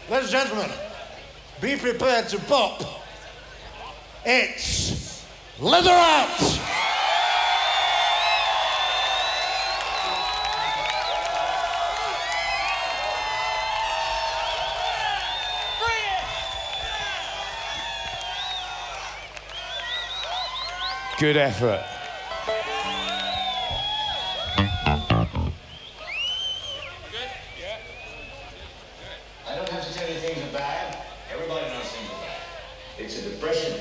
Ladies and gentlemen, be prepared to pop. It's Leatherat! Good effort. I don't have to tell you things are bad. Everybody knows things are bad. It's a depression.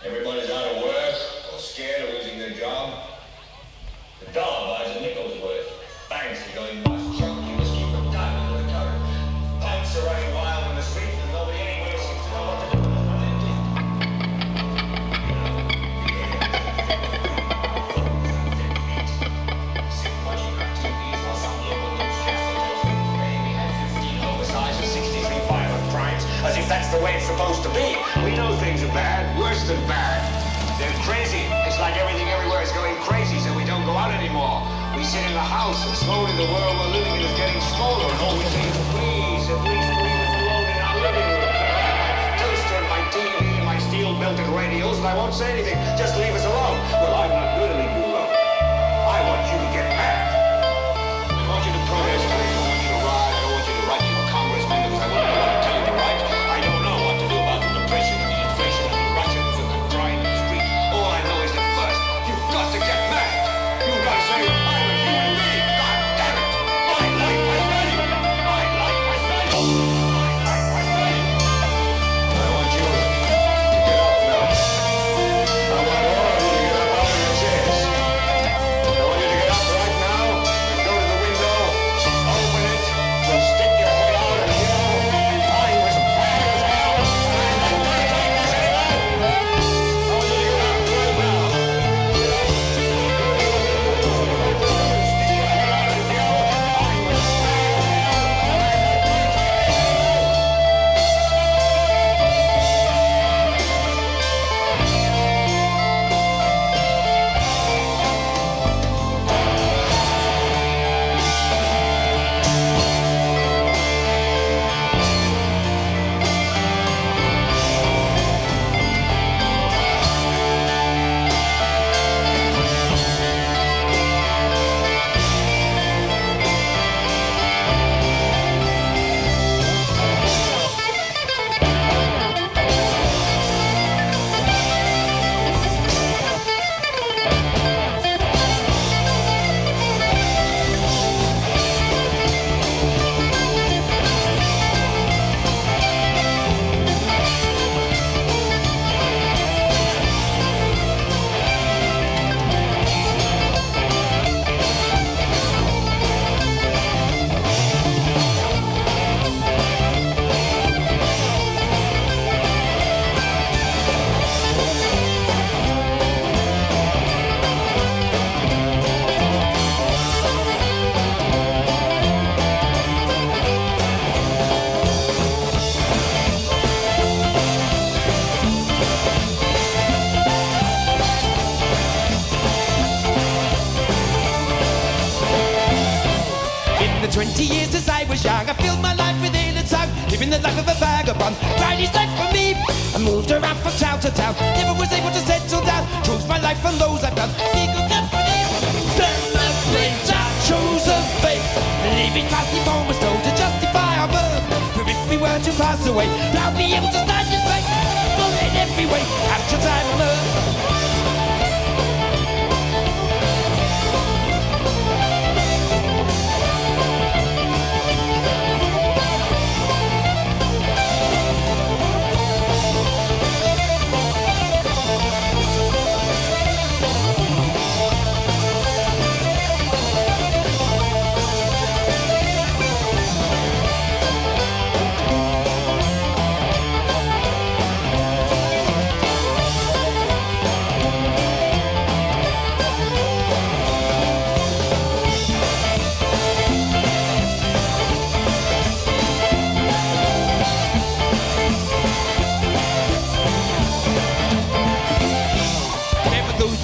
Everybody's out of work or scared of losing their job. The dollar buys a nickel's worth. Banks are going bust. Junk, you must keep a diamond in the cutter. Punks are running wild in the streets and nobody anywhere seems to know what to do with them. As if that's the way it's supposed to be. We know things are bad, worse than bad. They're crazy. It's like everything everywhere is going crazy, so we don't go out anymore. We sit in the house, and slowly the world we're living in is getting smaller. And all we say is, please, at least leave us alone in our living room. My toaster and my TV and my steel-belted radios, and I won't say anything. Just leave us alone. Well, I'm not going to leave you alone. I want you to get mad. I want you to protest. I don't want you to riot. I don't want you to write to your congressman because I wouldn't know what to tell you to write. I don't know what to do about the depression and the inflation and the Russians and the crime in the street. All I know is that first, you've got to get mad. You've got to say, I'm a human being. God damn it. My life has value. My life has value. My life has value. I want you to get up now. I want all of you to get up out of your chairs. I want you to get up right now and go to the window, open it, and stick your head out and yell, I was bad as hell, and I'm not going to take this anymore. I want you to get up right now. Get up. Stick your head out and yell, I was bad as hell, and I'm not going to take In the 20 years since I was young, I filled my life with ill and tongue, living the life of a vagabond. Riley's life for me. I moved around from town to town, never was able to settle down. Chose my life from those I found. Legal company, celebrate our chosen fate. Leaving past the phone was told to justify our birth. For if we were to pass away, I'll be able to stand this way. Full in every way, after time on earth.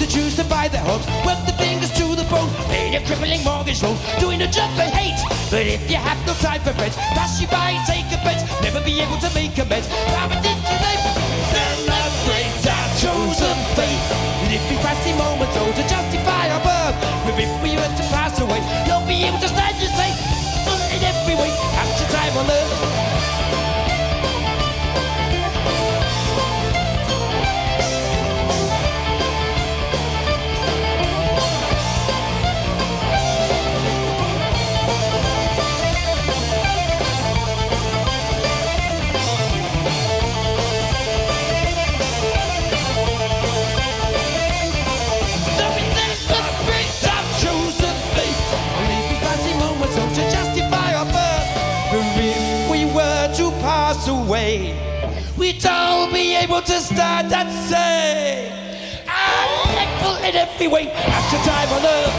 Choose to buy their homes, work the fingers to the bone, pay a crippling mortgage loan, doing a job they hate. But if you have no time for friends, pass you by and take a bet. be able to make amends. Celebrate our chosen fate. Live in passing moments, oh, to justify our birth. But if we were to pass away, you'll be able to stand and say, in every way, after time on earth. Away, we'd all be able to stand and say, I'm thankful in every way after time on earth.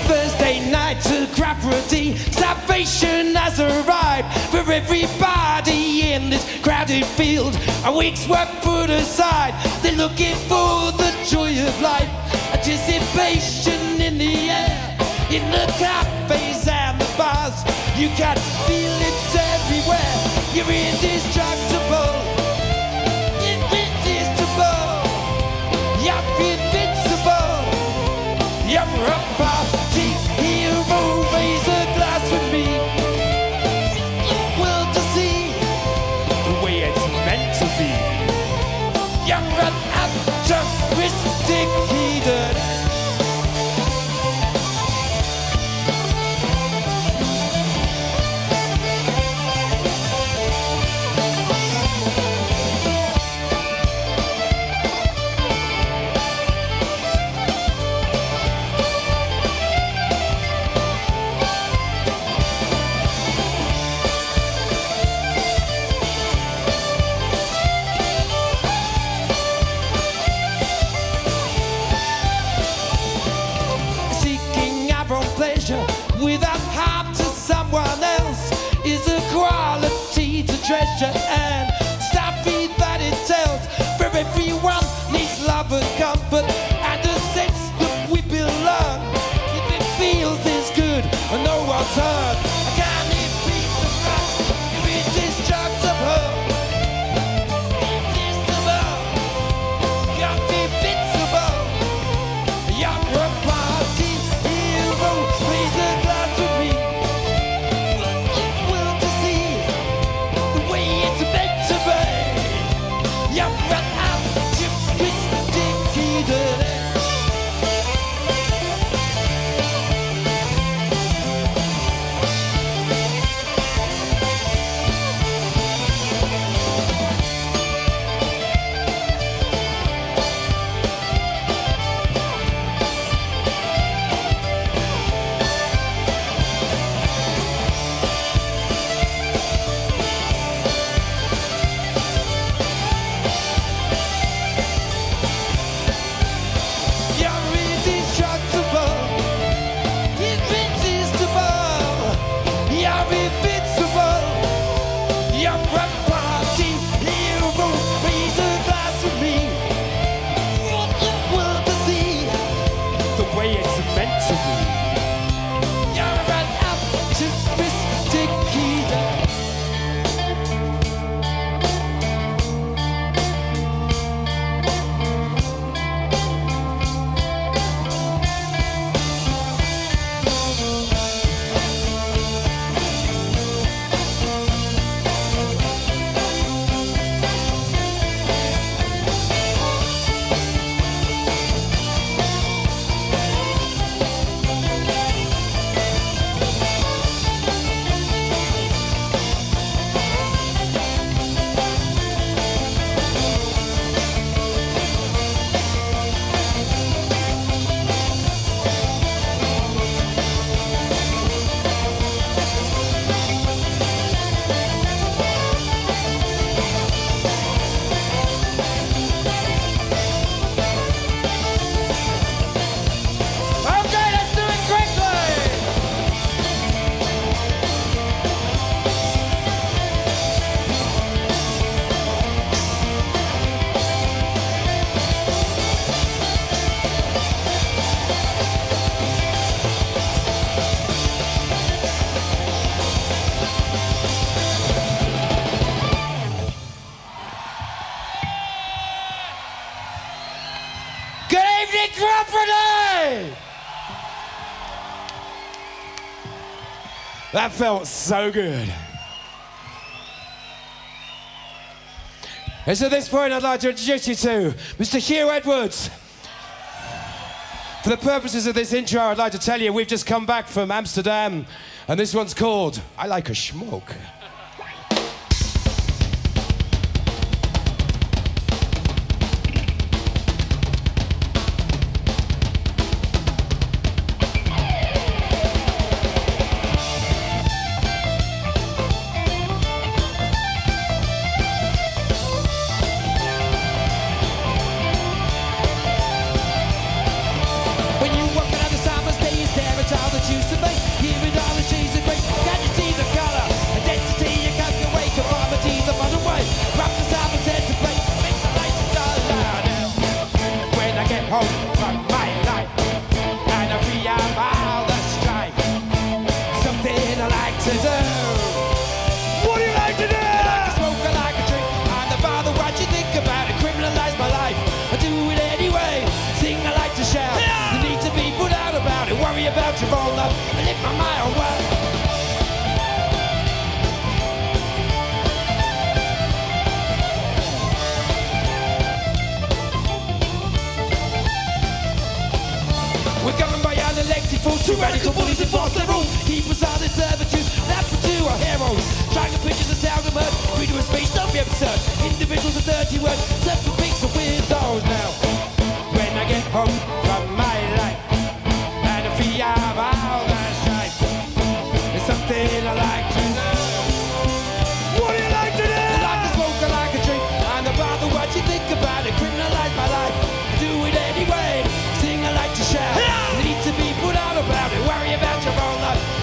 Thursday night to Cropredy, salvation has arrived for everybody in this crowded field. A week's work put aside, they're looking for the joy of life. Anticipation in the air, in the cafes and the bars. You can feel it everywhere. You're indestructible, irresistible. You're invincible. You're a party hero. Raise a glass with me. The world to see the way it's meant to be. You're an altruistic heathen. Without harm to someone else is a quality to treasure, and story that it tells. For everyone needs love and comfort and a sense that we belong. If it feels this good and no one's hurt, can it be the right? You're indestructible, irresistible. You're invincible. You're a party hero. Raise a glass with me. meant to be. You're an optimistic heathen. Cropredy! That felt so good. And so at this point, I'd like to introduce you to Mr. Hugh Edwards. For the purposes of this intro, I'd like to tell you we've just come back from Amsterdam, and this one's called I Like a Schmoke. Tyrannical bullies enforce their rules. Keep us on in servitude. That's what you are heroes. Trying to picture the sound of murder. Freedom of speech, don't be absurd. Individuals are dirty words. Self pigs are weirdos now. When I get home from my life and I free of all that strife, there's something I like to do. What do you like to do? I like to smoke, I like a drink. I don't bother what you think about it. Criminalize my life. Do it anyway. Sing, I like to shout. Need to be put out about it. Worry about your own life.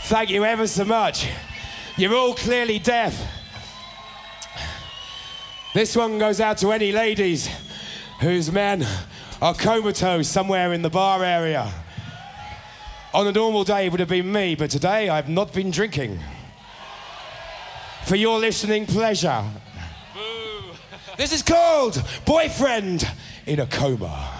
Thank you ever so much. You're all clearly deaf. This one goes out to any ladies whose men are comatose somewhere in the bar area. On a normal day, it would have been me, but today I've not been drinking. For your listening pleasure. Boo. This is called Boyfriend in a Coma.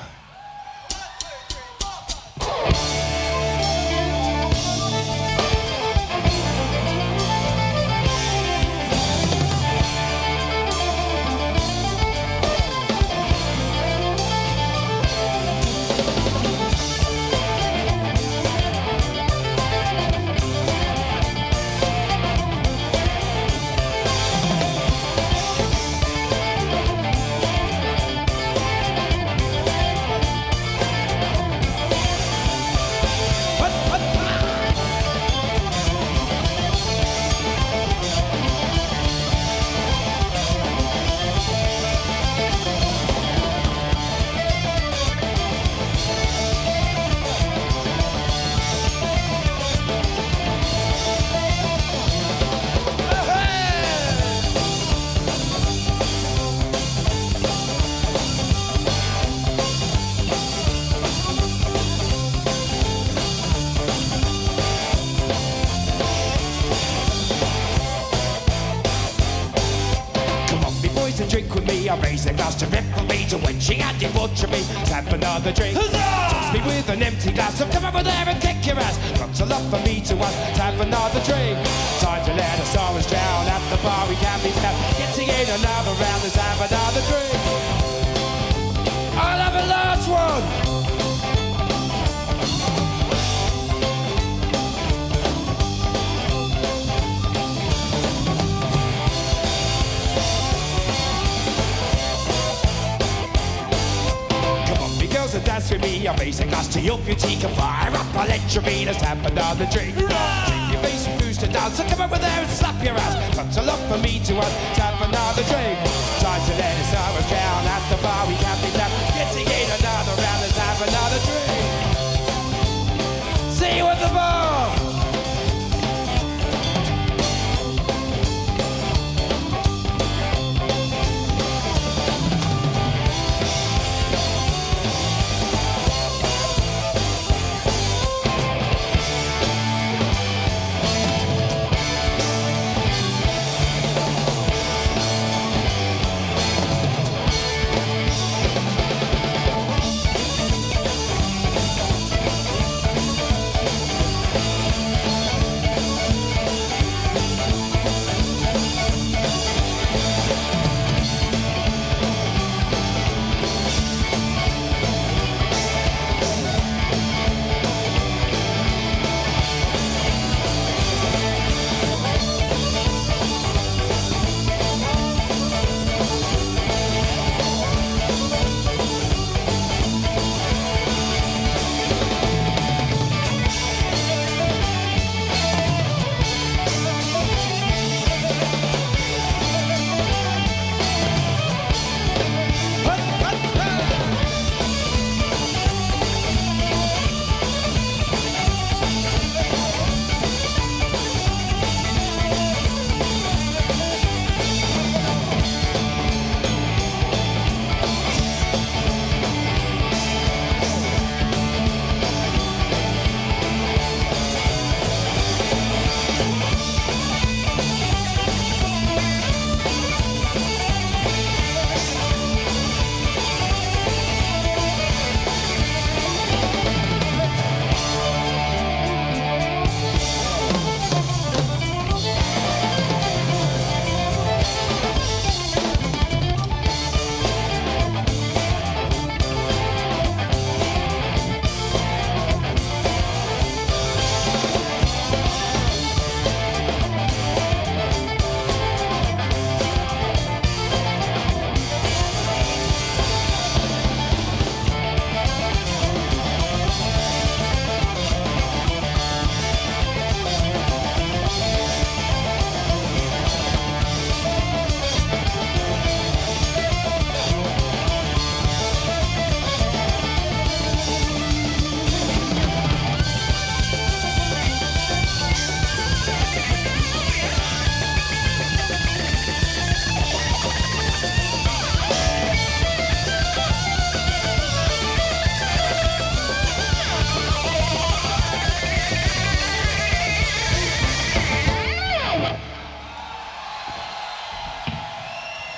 Drink with me, I raise a glass to rip for me to when she had debauched me. Let's have another drink. Toss me with an empty glass, so come over there and kick your ass. Lots of love for me to us. Let's have another drink. Time to let our sorrows drown. At the bar we can be found. Getting in another round. Let's have another drink. I'll have a large one. To dance with me, I raise a glass to your beauty. Can fire up, I'll let you be. Let's have another drink. Drink your face, refuse to dance, so come over there and slap your ass. Lots of love for me to us. Let's have another drink. Time to let us sorrows down. At the bar we can't be left. Getting in another round. Let's have another drink. See you at the bar.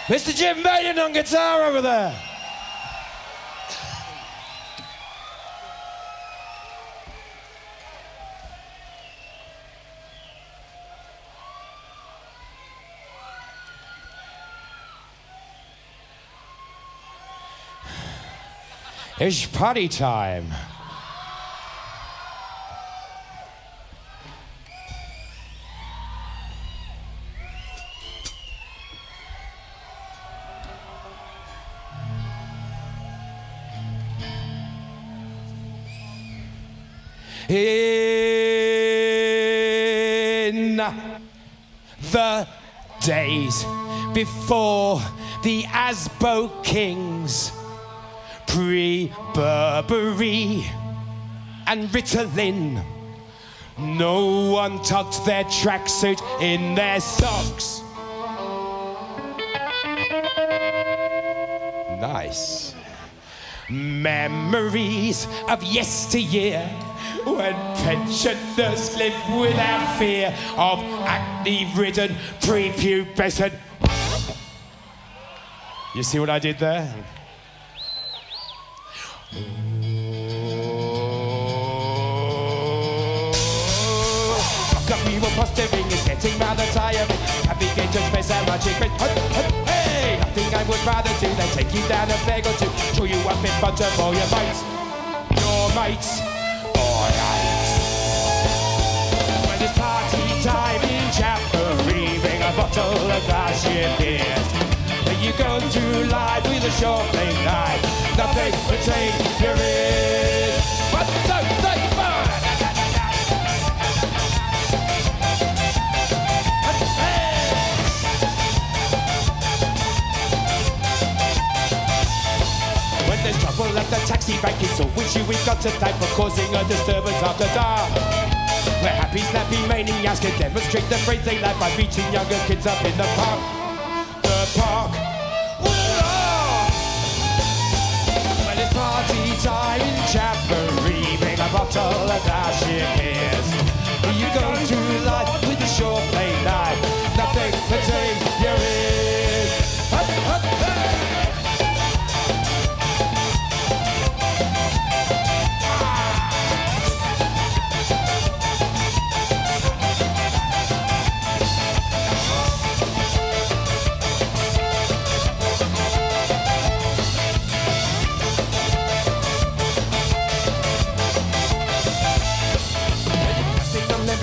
Mr. Jim Bayon on guitar over there. It's party time. In the days before the Asbo Kings, pre-Burberry and Ritalin, no one tucked their tracksuit in their socks. Nice. Memories of yesteryear, when pensioners lived without fear of acne-ridden prepubescent. You see what I did there? We were posturing is getting rather tiring. Navigators face and magic. Hey, nothing I would rather do than take you down a peg or two, chew you up in front of all your mates. Your mates. When it's party time in Chappery, bring a bottle of glass your beers. When you go through life with a short plain night, nothing between your ears. 1, 2, 3, 4. When there's trouble at the taxi rank, it's always you we've got to thank for causing a disturbance after dark. Where happy, snappy maniacs can demonstrate the phrase they like by beating younger kids up in the park. The park. When it's party time in Chappery, bring a bottle of glass your beers. You go through life with a short plain knife, nothing between your ears. Up, up, hey.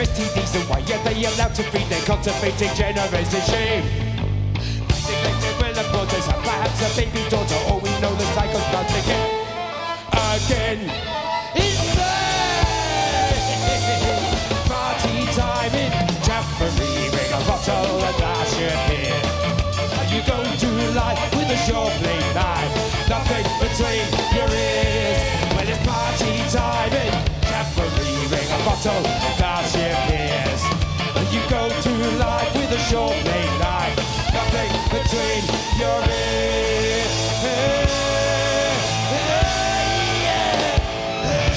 STDs and why are they allowed to be their cultivating generation shame? They will afford to have perhaps a baby daughter, or we know the cycle starts again. It's party time in Chappery, bring a bottle of glass your beer. You go through life with a short plain knife, nothing between your ears. When it's party time in Chappery, bring a bottle of glass your beers. You go through life with a short plain knife, nothing between your ears. Hey, hey, yeah, hey.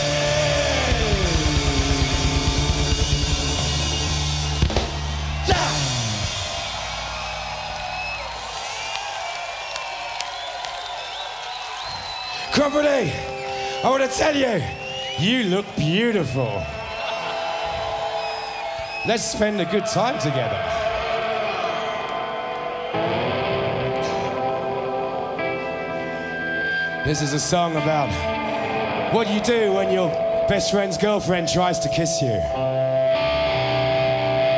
Cropredy, I want to tell you, you look beautiful. Let's spend a good time together. This is a song about what you do when your best friend's girlfriend tries to kiss you.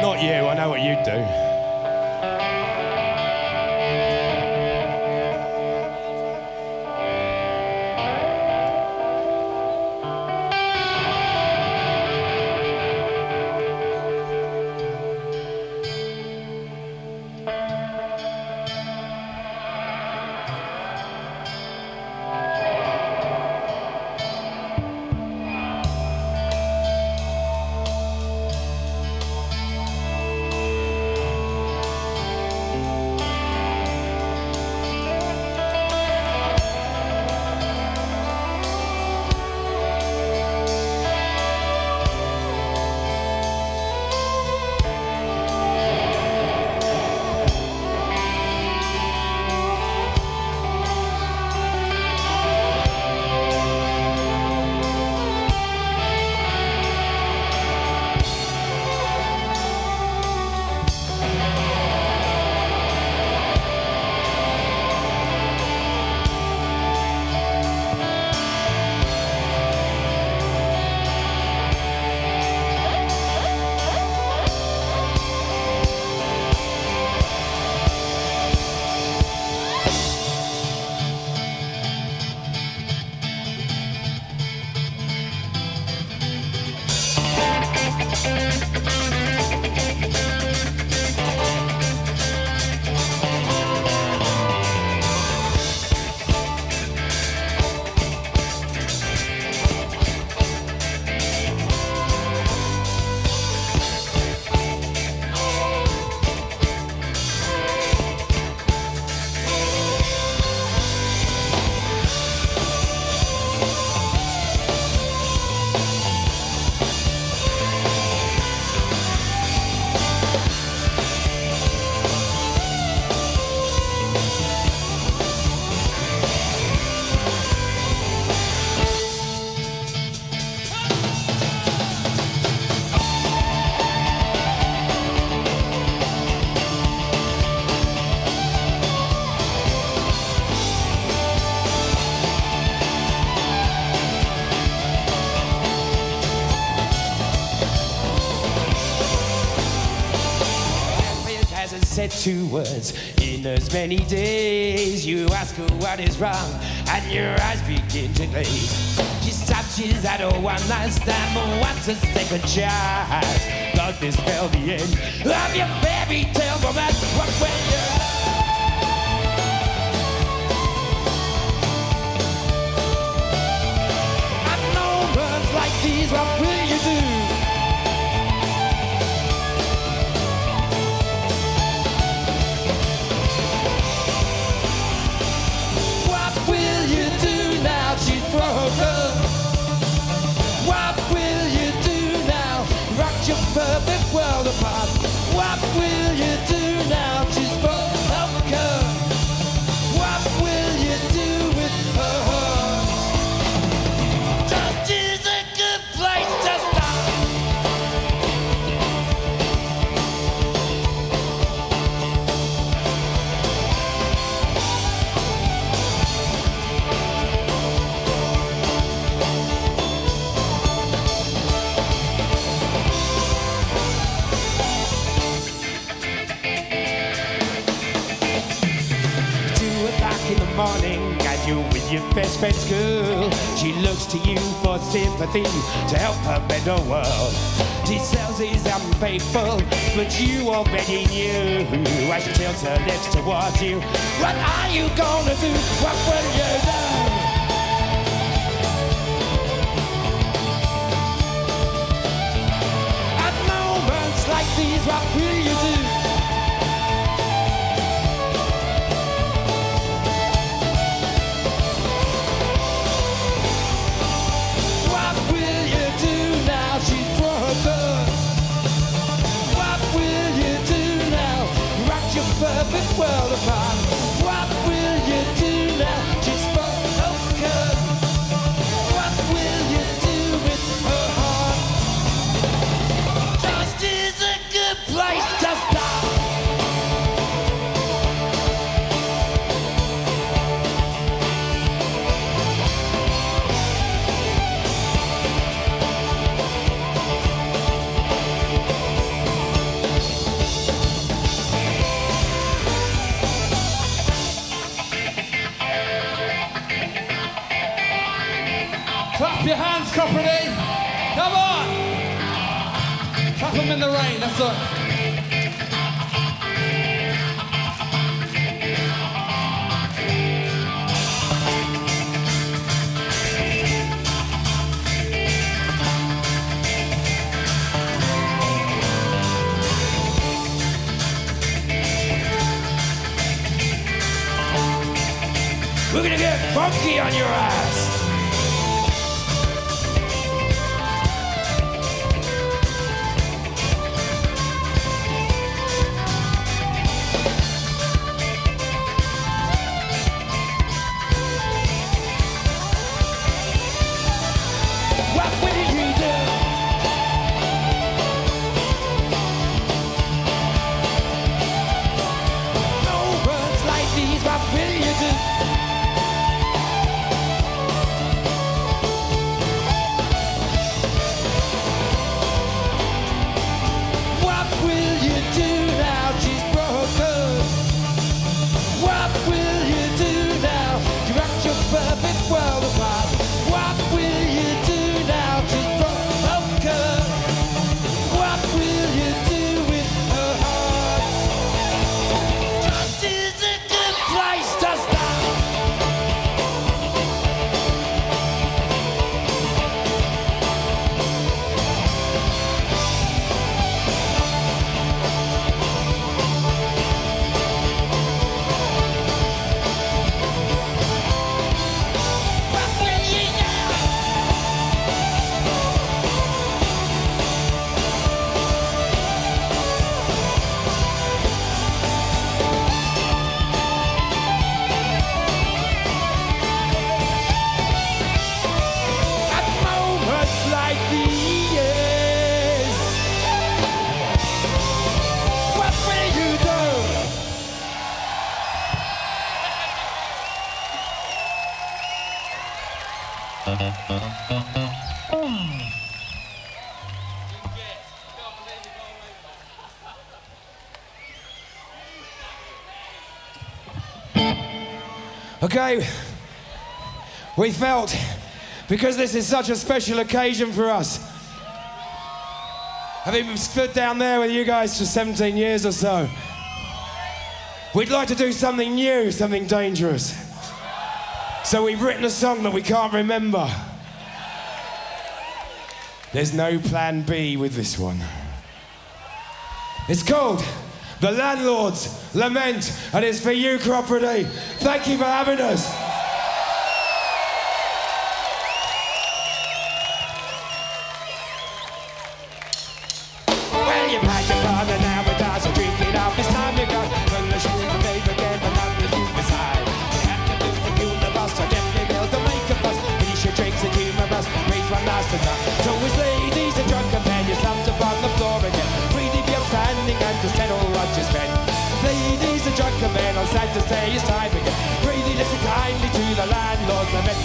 Not you, I know what you'd do. said 2 words in as many days. You ask her what is wrong, and your eyes begin to glaze. She stops, she's had a one last time, but wants a second chance. Does this spell the end of your fairy tale romance? What will you? At moments like these, what will you do? What will you do now? Rock your perfect world apart. What will you do now? She's broken. What will you do with her heart? Just is a good place to start. In the morning, and you with your best friend's girl. She looks to you for sympathy to help her better world. She says he's unfaithful, but you already knew. As she tilts her lips towards you, what are you gonna do? What will you do? At moments like these, what will you do? What will you do now? Rock your perfect world apart. What will you do now? She's broken. What will you do with her heart? Just is a good place to start. Clap your hands, Cropredy. Come on. Clap them in the rain, that's all. We're gonna get funky on your ass. What will you do? No words like these, what will you do? Okay, we felt, because this is such a special occasion for us, having stood down there with you guys for 17 years or so, we'd like to do something new, something dangerous. So we've written a song that we can't remember. There's no plan B with this one. It's called The Landlord's Lament, and it's for you, Cropredy. Thank you for having us. Well, you've had your fun and now it does. Drink it up, it's time to go. Well, the show the babe again, but not the human side. You have to do the fuel bus, so definitely build to make a fuss. Finish your drinks and humor us, raise one last time. So it's ladies and drunken men, you slumped upon the floor again. Freely be upstanding and to settle what you spend. Ladies and drunken men, I'm sad to say it's time again. Freely listen kindly to the landlord's lament.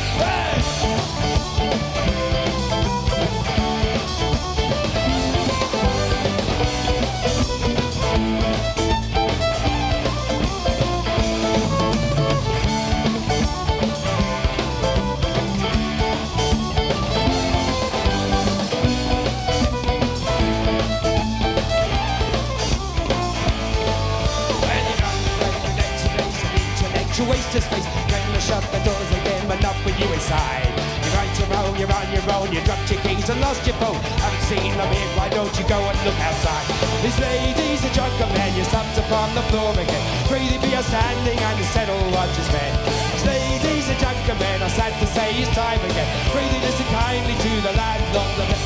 Waste of space, when you shut the doors again, but not with you inside. You're on your own, you dropped your keys and lost your phone. Haven't seen them here, why don't you go and look outside? These ladies and drunken men, you slumped upon the floor again. Freely be a standing and you settle what you spend. These ladies and drunken men, I'm sad to say it's time again. Freely listen kindly to the landlord lament.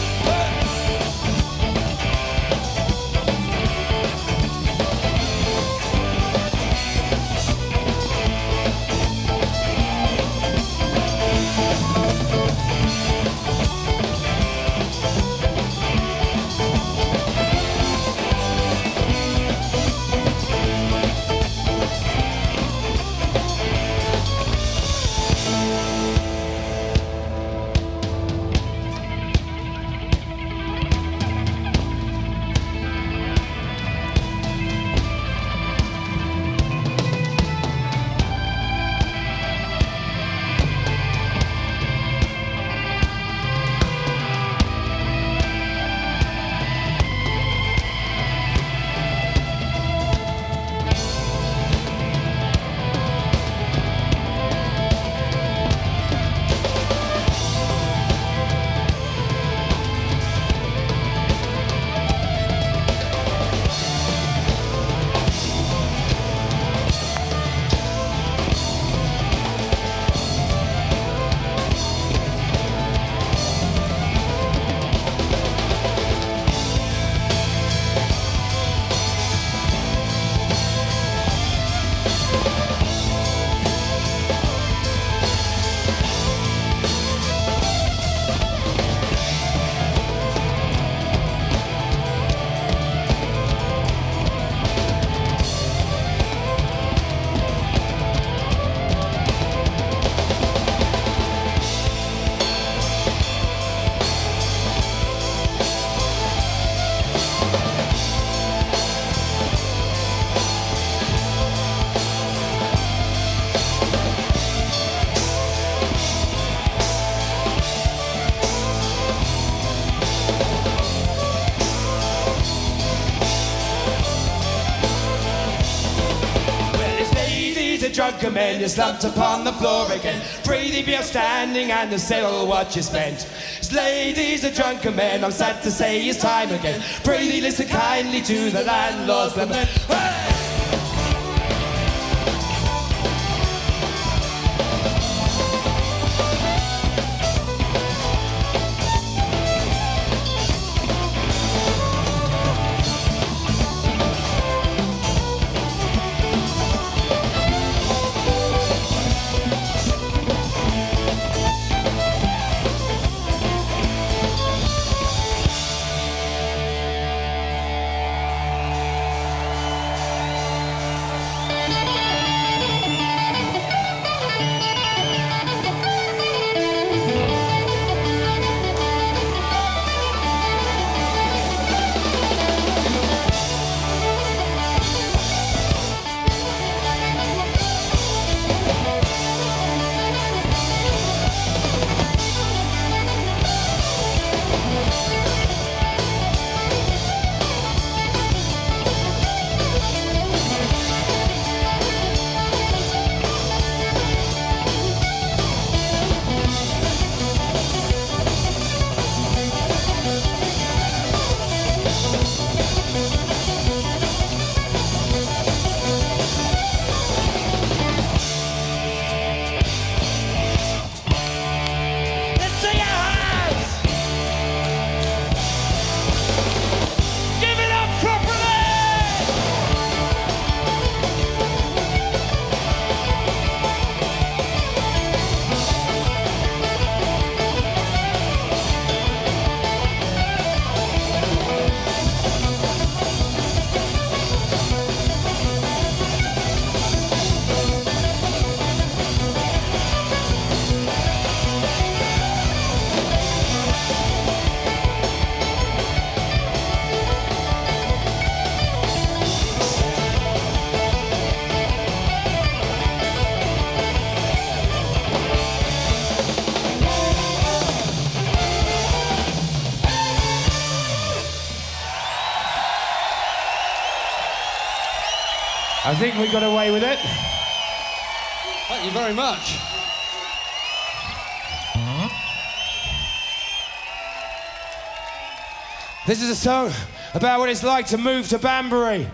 Drunken men, you slumped upon the floor again. Freely be upstanding and to settle what you spent. It's ladies and drunken men, I'm sad to say it's time again. Freely listen kindly to the landlord's lament. Hey! I think we got away with it. Thank you very much. This is a song about what it's like to move to Banbury.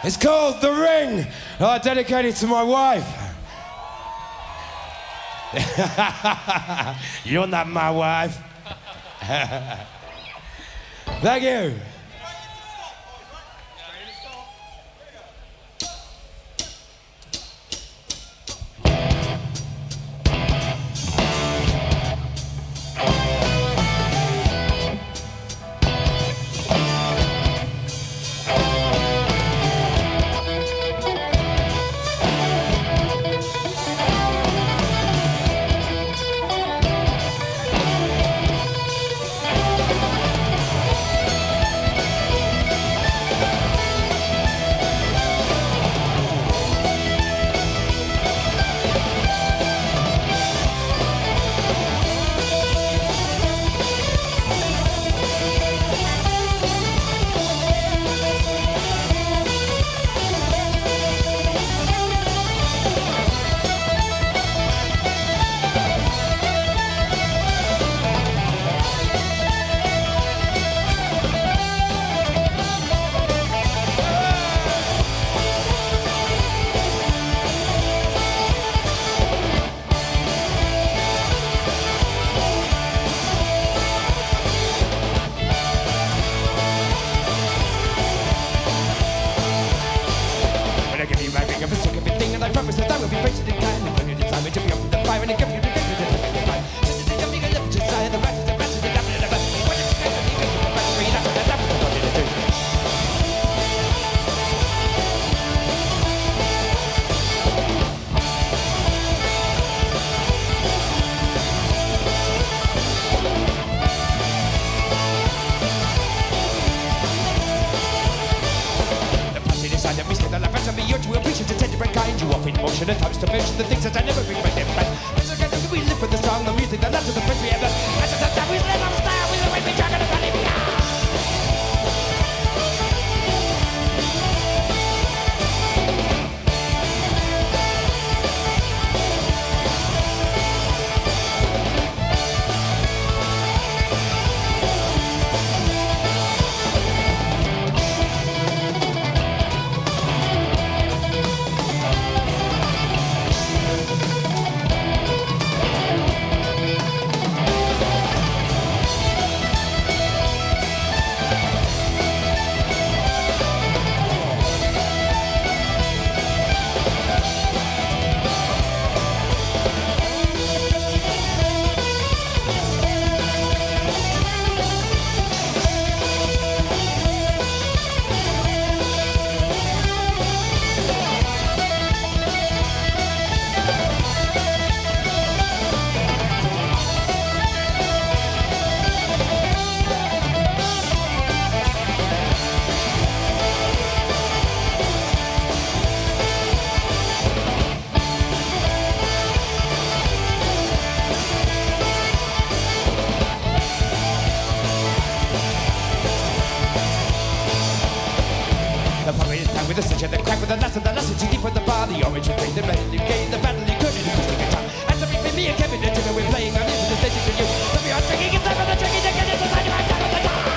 It's called The Ring. I dedicate it to my wife. You're not my wife. Thank you. The times to mention the things that I never regret in fact. We live for the song, the music, the love of the friends we have. That's the time we live on style with the way we talk and the funny we are. The switch and the crack with the lesson too deep for the bar. The orange will the red, you gain the battle, you couldn't push the guitar. As everything me and Kevin and Timmy, we're playing our music, the station to you. So we are drinking and time on the drinking to get into the time of the time.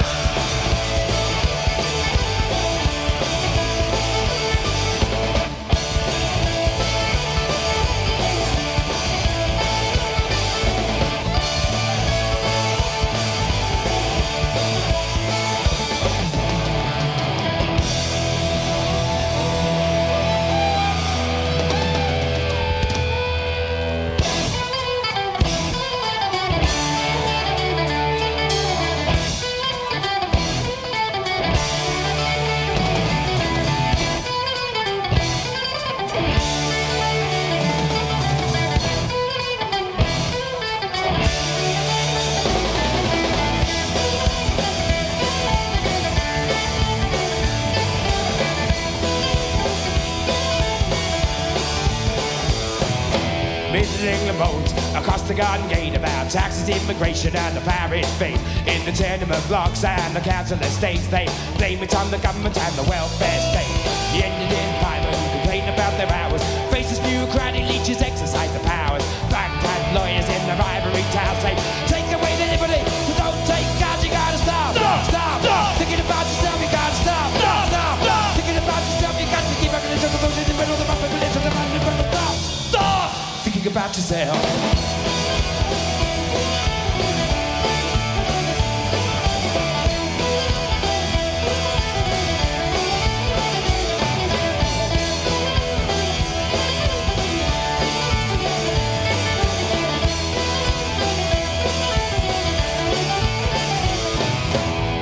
Middling the road across the Garden Gate about taxes, immigration and the parish fate. In the tenement blocks and the council estates, they blame it on the government and the welfare state. The Indian pirate out their hours. Faces bureaucratic leeches exercise the powers. Baghdad lawyers in their ivory tower say, take away the liberty, so don't take God, you gotta stop. Stop. Thinking about yourself, you gotta stop. Stop. Thinking about yourself, you got to keep back in the those in the middle of the rough and religion, the man in front of the stop. Thinking about yourself.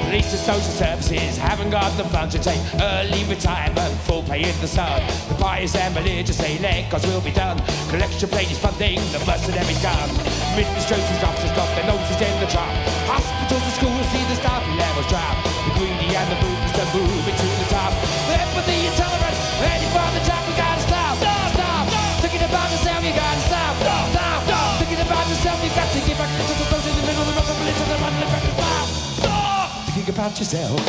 Police and social services haven't got the funds to take early retirement, full pay in the sun. The pious and religious say let cause will be done. Collection plate is funding the mercenary gun. Administrative officers got their noses in the trap. Hospitals and schools see the staffing levels drop. The greedy and the ruthless are moving to the top. The empathy and tolerance, ready for the top, we gotta stop. Stop. Thinking about yourself, you gotta stop. Stop. Thinking about yourself, you got to get back into those in the middle of the rough and religion, the man in front of the stop. Think about yourself.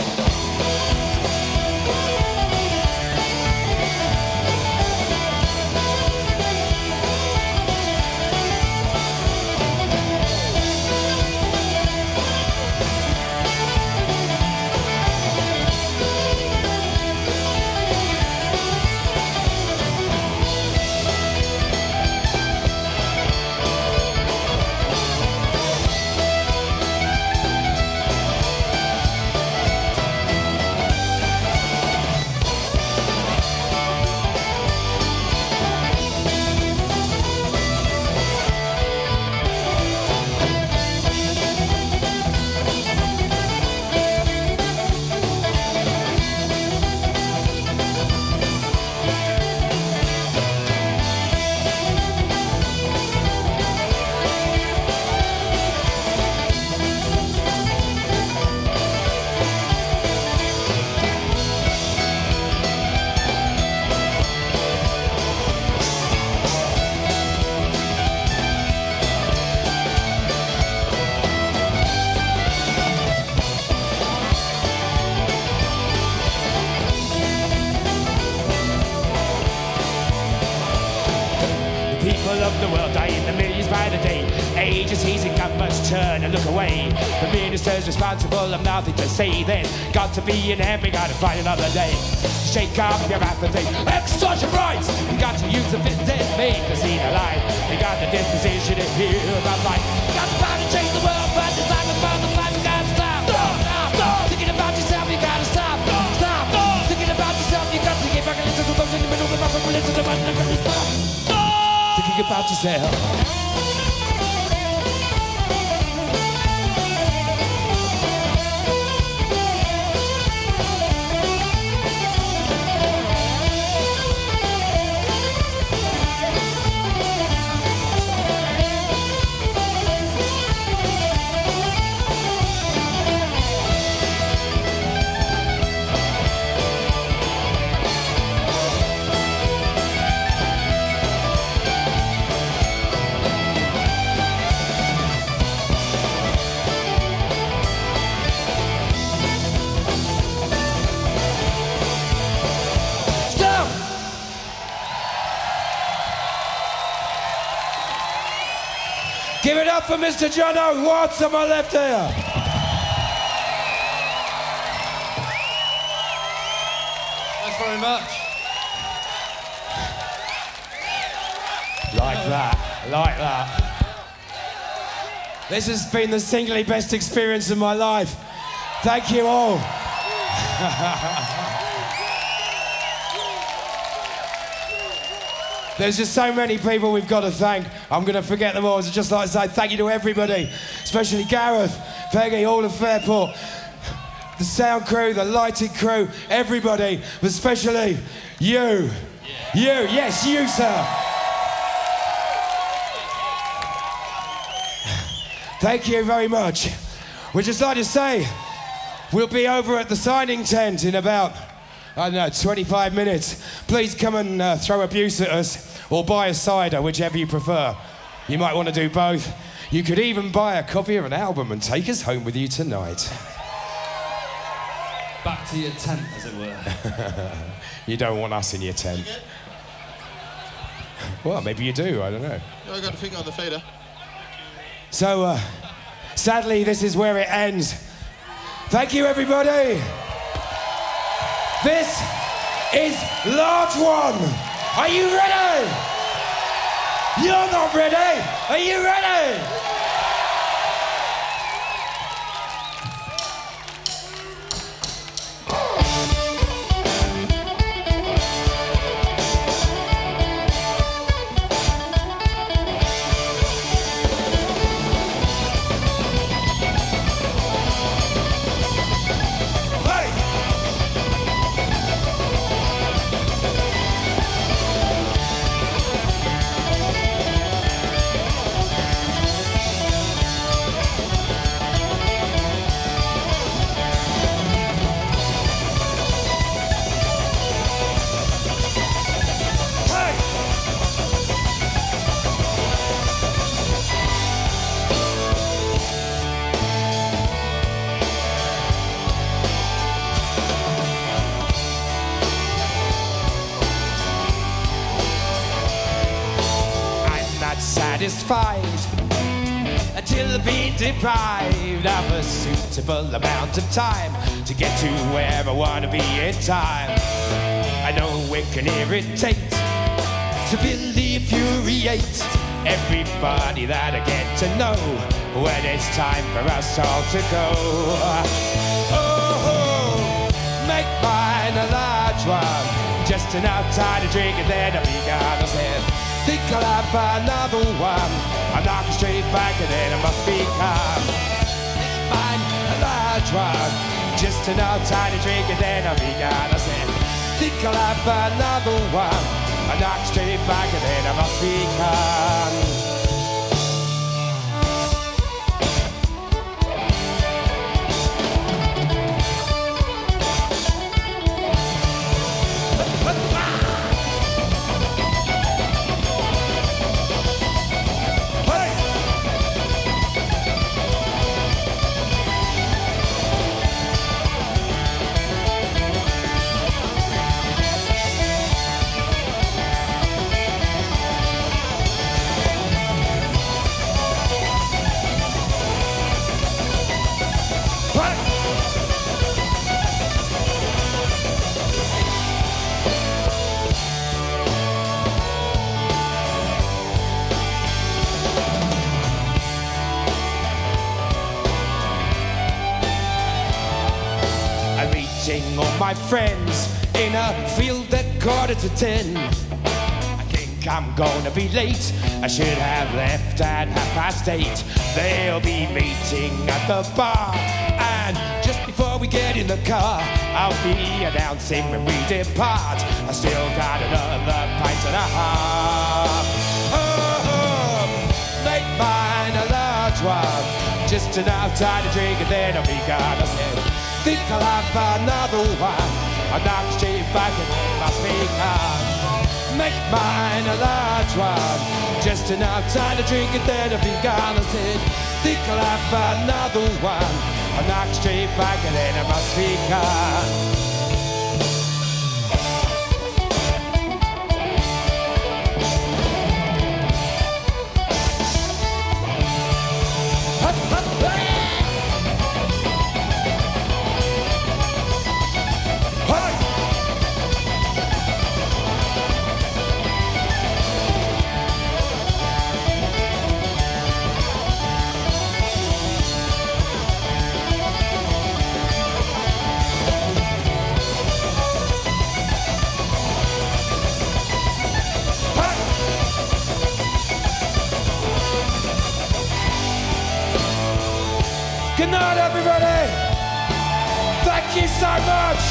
Of the world die in the millions by the day. Agencies and governments turn and look away. The ministers responsible have nothing to say. Then got to be in heaven, gotta find another day. Shake off your apathy, exercise your rights. You got to use the fifth and make the scene alive. You got the disposition to hear about life. You got the power to change the world, but it's time to find the fight. You gotta stop. Stop. Thinking about yourself, you gotta stop. Stop. Thinking about yourself, you got to get back into those in the middle of the rough and religion, the man in front of the stop. Thinking about yourself. Give it up for Mr. John O. Watts on my left here. Thanks very much. Like that. This has been the singly best experience of my life. Thank you all. There's just so many people we've got to thank. I'm going to forget them all. I'd just like to say thank you to everybody, especially Gareth, Peggy, all of Fairport, the sound crew, the lighting crew, everybody, but especially you. Yeah. You, sir. Thank you very much. We'd just like to say we'll be over at the signing tent in about, 25 minutes. Please come and throw abuse at us or buy a cider, whichever you prefer. You might want to do both. You could even buy a copy of an album and take us home with you tonight. Back to your tent, as it were. You don't want us in your tent. Well, maybe you do, I don't know. Yeah, I got a finger on the fader. So, sadly, this is where it ends. Thank you, everybody. This is Large One. Are you ready? You're not ready. Are you ready? Satisfied until I've been deprived of a suitable amount of time to get to where I want to be in time. I know it can irritate, severely infuriate everybody that I get to know when it's time for us all to go. Oh, make mine a large one, just enough time to drink and then I'll be gone. I said, think I'll have another one. I'm knocking straight back and then I must be calm. Make mine a large one, just enough time to drink and then I'll be gone. I said, think I'll have another one. I'm knocking straight back and then I must be calm. All my friends in a field at 10:15. I think I'm gonna be late. I should have left at 8:30. They'll be meeting at the bar, and just before we get in the car, I'll be announcing when we depart. I still got another pint and a half. Oh, make mine a large one, just enough time to drink and then I'll be gone. I said, think I'll have another one. I'm not straight back and it must be calm. Make mine a large one, just enough time to drink it then I'll be gone. I said, think I'll have another one. I'm not straight back and then it must be calm. Good night, everybody. Thank you so much.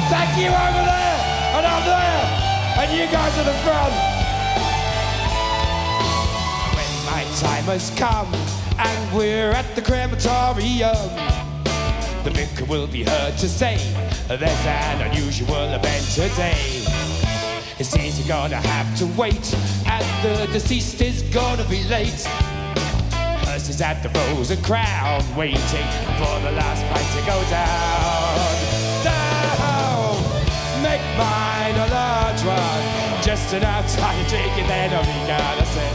Thank you over there, and up there, and you guys at the front. When my time has come, and we're at the crematorium, the vicar will be heard to say, there's an unusual event today. It seems you're gonna have to wait, and the deceased is gonna be late. Hearses at the Rose and Crown, waiting for the last fight to go down. Down! Make mine a large one, just just enough time to drink it, then I'll be gone. I said,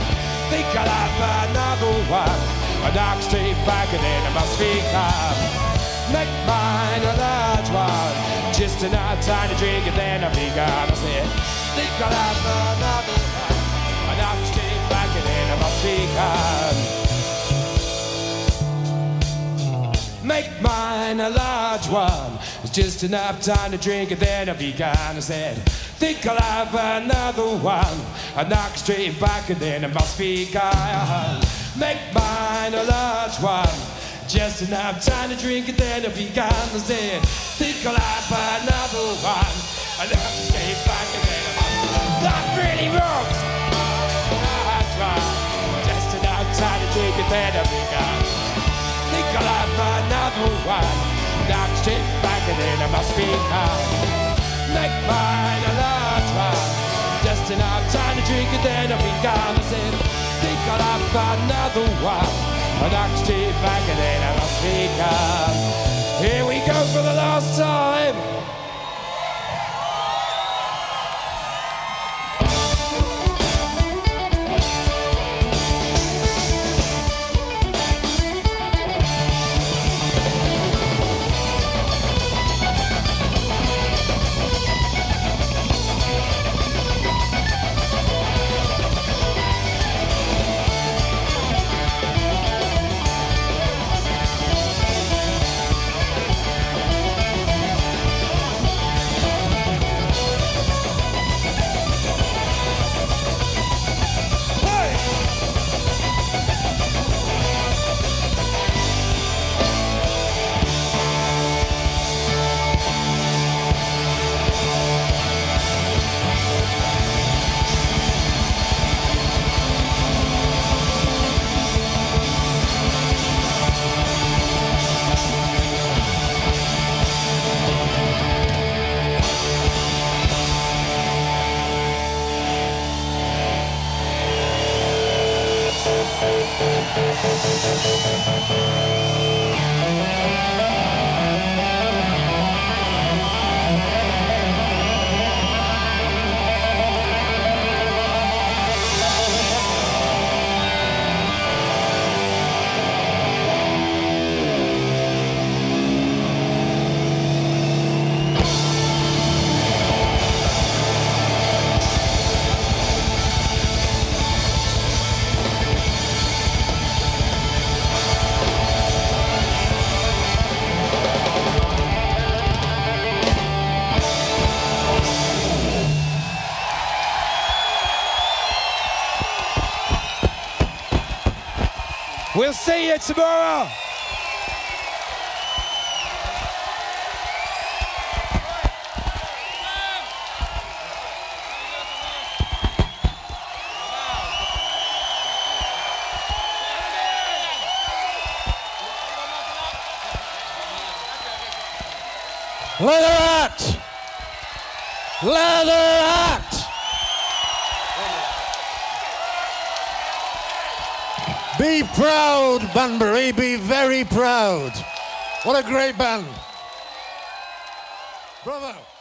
think I'll have another one. I knock straight back and then I must be calm. Make mine a large one. Just enough time to drink it, then I'll be gone. I said, think I'll have another one. I knock straight back and then I must be calm. Make mine a large one. It's just enough time to drink it, then I'll be gone. I said, think I'll have another one. I knock straight back and then I must be gone. Make mine a large one. Just enough time to drink it, then I'll be gone. I said, think I'll have another one. I knock straight back and then I must be gone. That really rocks. Large one. Just enough time to drink it, then I'll be gone. Think I'll have another one. Knock straight back and then I must be gone. Make mine a large one. Just enough time to drink it, then I'll be gone. I said, think I'll have another one. I knock straight back and then I must be gone. Here we go for the last time. We'll see you tomorrow. Leatherat! Leatherat! Be proud, Banbury, be very proud. What a great band. Bravo.